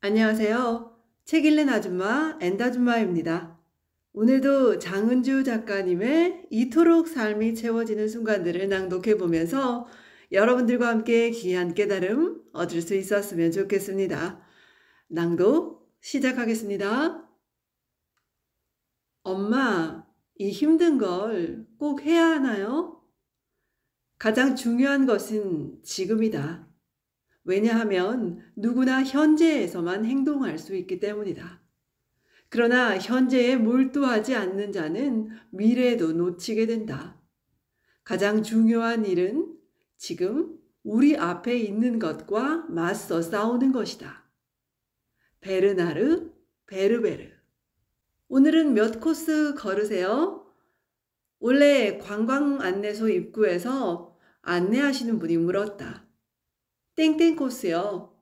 안녕하세요. 책 읽는 아줌마 엔다줌마입니다. 오늘도 장은주 작가님의 이토록 삶이 채워지는 순간들을 낭독해 보면서 여러분들과 함께 귀한 깨달음 얻을 수 있었으면 좋겠습니다. 낭독 시작하겠습니다. 엄마, 이 힘든 걸 꼭 해야 하나요? 가장 중요한 것은 지금이다. 왜냐하면 누구나 현재에서만 행동할 수 있기 때문이다. 그러나 현재에 몰두하지 않는 자는 미래에도 놓치게 된다. 가장 중요한 일은 지금 우리 앞에 있는 것과 맞서 싸우는 것이다. 베르나르 베르베르. 오늘은 몇 코스 걸으세요? 원래 관광 안내소 입구에서 안내하시는 분이 물었다. 땡땡 코스요.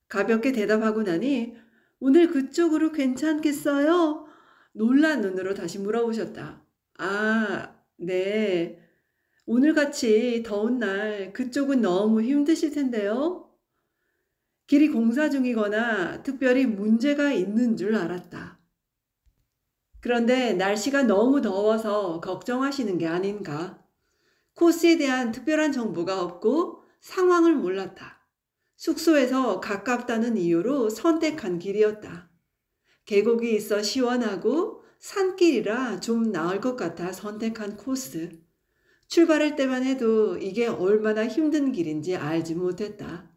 가볍게 대답하고 나니 오늘 그쪽으로 괜찮겠어요? 놀란 눈으로 다시 물어보셨다. 아, 네. 오늘같이 더운 날 그쪽은 너무 힘드실 텐데요. 길이 공사 중이거나 특별히 문제가 있는 줄 알았다. 그런데 날씨가 너무 더워서 걱정하시는 게 아닌가. 코스에 대한 특별한 정보가 없고 상황을 몰랐다. 숙소에서 가깝다는 이유로 선택한 길이었다. 계곡이 있어 시원하고 산길이라 좀 나을 것 같아 선택한 코스. 출발할 때만 해도 이게 얼마나 힘든 길인지 알지 못했다.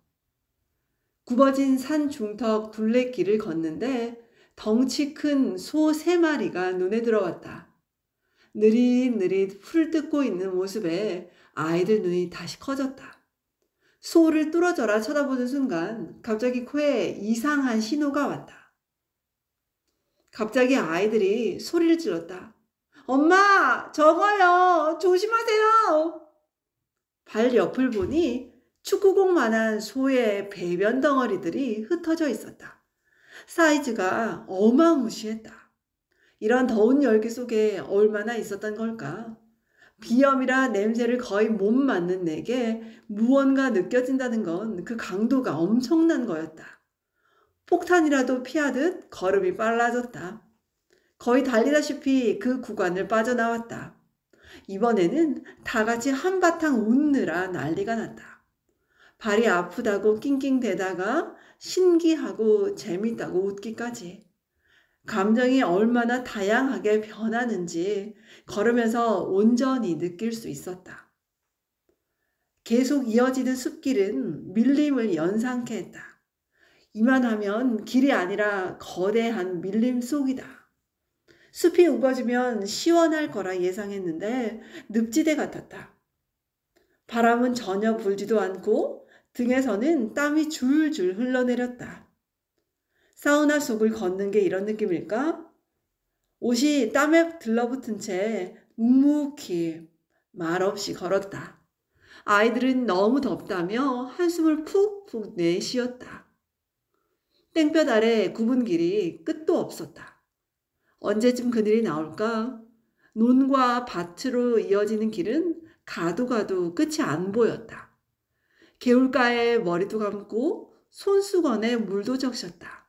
굽어진 산 중턱 둘레길을 걷는데 덩치 큰 소 3마리가 눈에 들어왔다. 느릿느릿 풀 뜯고 있는 모습에 아이들 눈이 다시 커졌다. 소를 뚫어져라 쳐다보는 순간 갑자기 코에 이상한 신호가 왔다. 갑자기 아이들이 소리를 질렀다. 엄마, 저거요. 조심하세요. 발 옆을 보니 축구공만한 소의 배변 덩어리들이 흩어져 있었다. 사이즈가 어마무시했다. 이런 더운 열기 속에 얼마나 있었던 걸까? 비염이라 냄새를 거의 못 맡는 내게 무언가 느껴진다는 건 그 강도가 엄청난 거였다. 폭탄이라도 피하듯 걸음이 빨라졌다. 거의 달리다시피 그 구간을 빠져나왔다. 이번에는 다 같이 한바탕 웃느라 난리가 났다. 발이 아프다고 낑낑대다가 신기하고 재밌다고 웃기까지. 감정이 얼마나 다양하게 변하는지 걸으면서 온전히 느낄 수 있었다. 계속 이어지는 숲길은 밀림을 연상케 했다. 이만하면 길이 아니라 거대한 밀림 속이다. 숲이 우거지면 시원할 거라 예상했는데 늪지대 같았다. 바람은 전혀 불지도 않고 등에서는 땀이 줄줄 흘러내렸다. 사우나 속을 걷는 게 이런 느낌일까? 옷이 땀에 들러붙은 채 묵묵히 말없이 걸었다. 아이들은 너무 덥다며 한숨을 푹푹 내쉬었다. 땡볕 아래 굽은 길이 끝도 없었다. 언제쯤 그늘이 나올까? 논과 밭으로 이어지는 길은 가도 가도 끝이 안 보였다. 개울가에 머리도 감고 손수건에 물도 적셨다.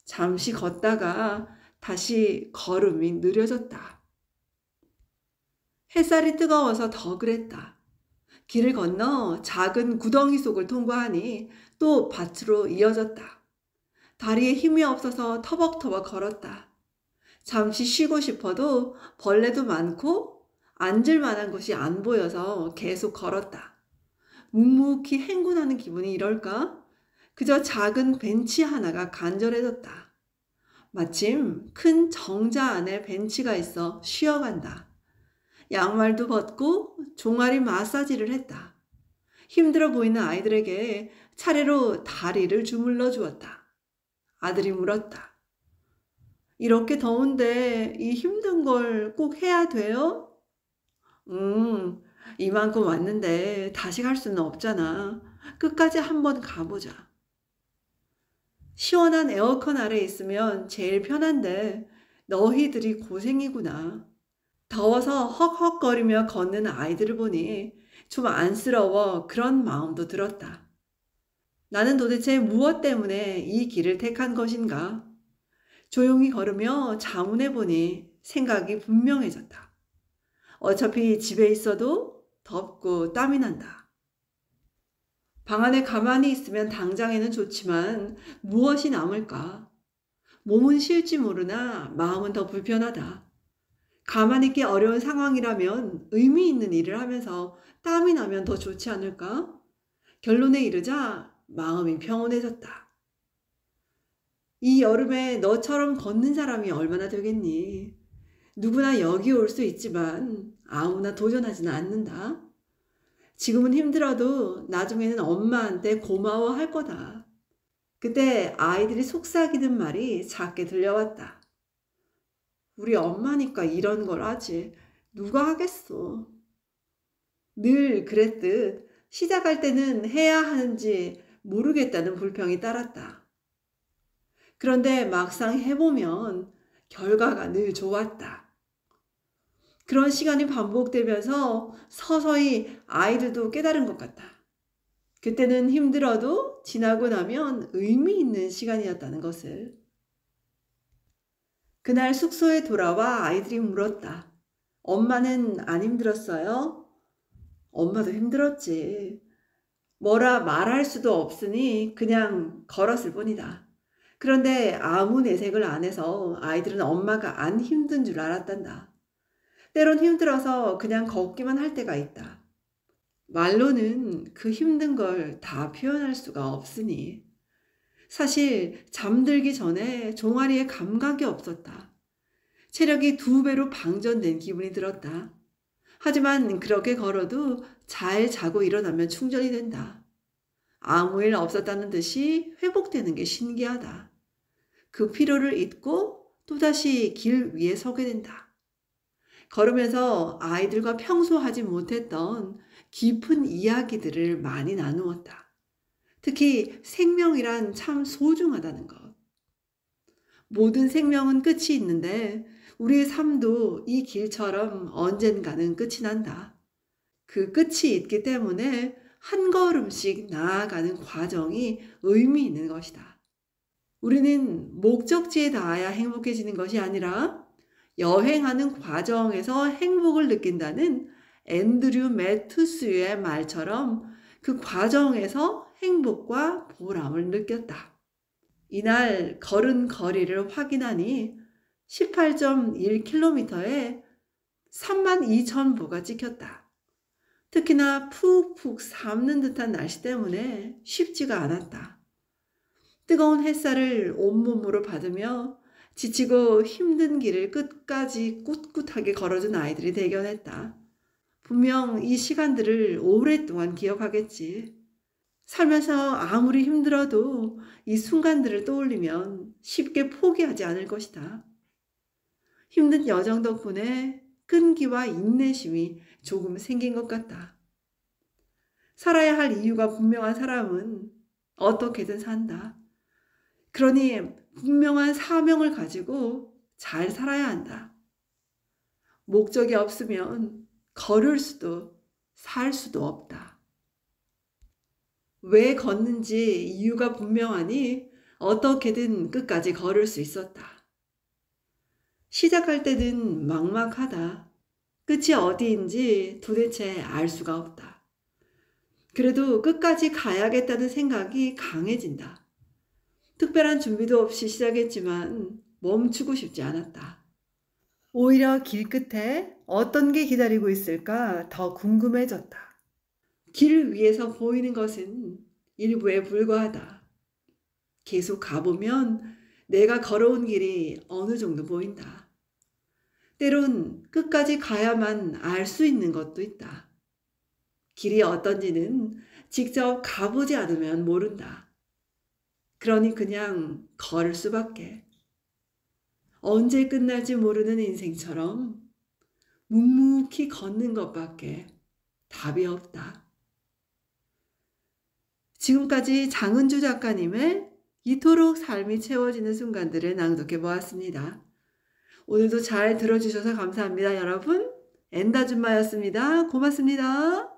잠시 걷다가 다시 걸음이 느려졌다. 햇살이 뜨거워서 더 그랬다. 길을 건너 작은 구덩이 속을 통과하니 또 밭으로 이어졌다. 다리에 힘이 없어서 터벅터벅 걸었다. 잠시 쉬고 싶어도 벌레도 많고 앉을 만한 곳이 안 보여서 계속 걸었다. 묵묵히 행군하는 기분이 이럴까? 그저 작은 벤치 하나가 간절해졌다. 마침 큰 정자 안에 벤치가 있어 쉬어간다. 양말도 벗고 종아리 마사지를 했다. 힘들어 보이는 아이들에게 차례로 다리를 주물러 주었다. 아들이 물었다. 이렇게 더운데 이 힘든 걸 꼭 해야 돼요? 이만큼 왔는데 다시 갈 수는 없잖아. 끝까지 한번 가보자. 시원한 에어컨 아래 있으면 제일 편한데 너희들이 고생이구나. 더워서 헉헉거리며 걷는 아이들을 보니 좀 안쓰러워 그런 마음도 들었다. 나는 도대체 무엇 때문에 이 길을 택한 것인가? 조용히 걸으며 자문해 보니 생각이 분명해졌다. 어차피 집에 있어도 덥고 땀이 난다. 방 안에 가만히 있으면 당장에는 좋지만 무엇이 남을까? 몸은 쉴지 모르나 마음은 더 불편하다. 가만히 있기 어려운 상황이라면 의미 있는 일을 하면서 땀이 나면 더 좋지 않을까? 결론에 이르자 마음이 평온해졌다. 이 여름에 너처럼 걷는 사람이 얼마나 되겠니? 누구나 여기 올 수 있지만 아무나 도전하지는 않는다. 지금은 힘들어도 나중에는 엄마한테 고마워할 거다. 그때 아이들이 속삭이는 말이 작게 들려왔다. 우리 엄마니까 이런 걸 하지. 누가 하겠어. 늘 그랬듯 시작할 때는 해야 하는지 모르겠다는 불평이 따랐다. 그런데 막상 해보면 결과가 늘 좋았다. 그런 시간이 반복되면서 서서히 아이들도 깨달은 것 같다. 그때는 힘들어도 지나고 나면 의미 있는 시간이었다는 것을. 그날 숙소에 돌아와 아이들이 물었다. 엄마는 안 힘들었어요? 엄마도 힘들었지. 뭐라 말할 수도 없으니 그냥 걸었을 뿐이다. 그런데 아무 내색을 안 해서 아이들은 엄마가 안 힘든 줄 알았단다. 때론 힘들어서 그냥 걷기만 할 때가 있다. 말로는 그 힘든 걸 다 표현할 수가 없으니. 사실 잠들기 전에 종아리에 감각이 없었다. 체력이 2배로 방전된 기분이 들었다. 하지만 그렇게 걸어도 잘 자고 일어나면 충전이 된다. 아무 일 없었다는 듯이 회복되는 게 신기하다. 그 피로를 잊고 또다시 길 위에 서게 된다. 걸으면서 아이들과 평소 하지 못했던 깊은 이야기들을 많이 나누었다. 특히 생명이란 참 소중하다는 것. 모든 생명은 끝이 있는데 우리의 삶도 이 길처럼 언젠가는 끝이 난다. 그 끝이 있기 때문에 한 걸음씩 나아가는 과정이 의미 있는 것이다. 우리는 목적지에 닿아야 행복해지는 것이 아니라 여행하는 과정에서 행복을 느낀다는 앤드류 매튜스의 말처럼 그 과정에서 행복과 보람을 느꼈다. 이날 걸은 거리를 확인하니 18.1km에 32,000보가 찍혔다. 특히나 푹푹 삶는 듯한 날씨 때문에 쉽지가 않았다. 뜨거운 햇살을 온몸으로 받으며 지치고 힘든 길을 끝까지 꿋꿋하게 걸어준 아이들이 대견했다. 분명 이 시간들을 오랫동안 기억하겠지. 살면서 아무리 힘들어도 이 순간들을 떠올리면 쉽게 포기하지 않을 것이다. 힘든 여정 덕분에 끈기와 인내심이 조금 생긴 것 같다. 살아야 할 이유가 분명한 사람은 어떻게든 산다. 그러니 분명한 사명을 가지고 잘 살아야 한다. 목적이 없으면 걸을 수도 살 수도 없다. 왜 걷는지 이유가 분명하니 어떻게든 끝까지 걸을 수 있었다. 시작할 때는 막막하다. 끝이 어디인지 도대체 알 수가 없다. 그래도 끝까지 가야겠다는 생각이 강해진다. 특별한 준비도 없이 시작했지만 멈추고 싶지 않았다. 오히려 길 끝에 어떤 게 기다리고 있을까 더 궁금해졌다. 길 위에서 보이는 것은 일부에 불과하다. 계속 가보면 내가 걸어온 길이 어느 정도 보인다. 때론 끝까지 가야만 알 수 있는 것도 있다. 길이 어떤지는 직접 가보지 않으면 모른다. 그러니 그냥 걸을 수밖에. 언제 끝날지 모르는 인생처럼 묵묵히 걷는 것밖에 답이 없다. 지금까지 장은주 작가님의 이토록 삶이 채워지는 순간들을 낭독해 보았습니다. 오늘도 잘 들어주셔서 감사합니다, 여러분. 엔다줌마였습니다. 고맙습니다.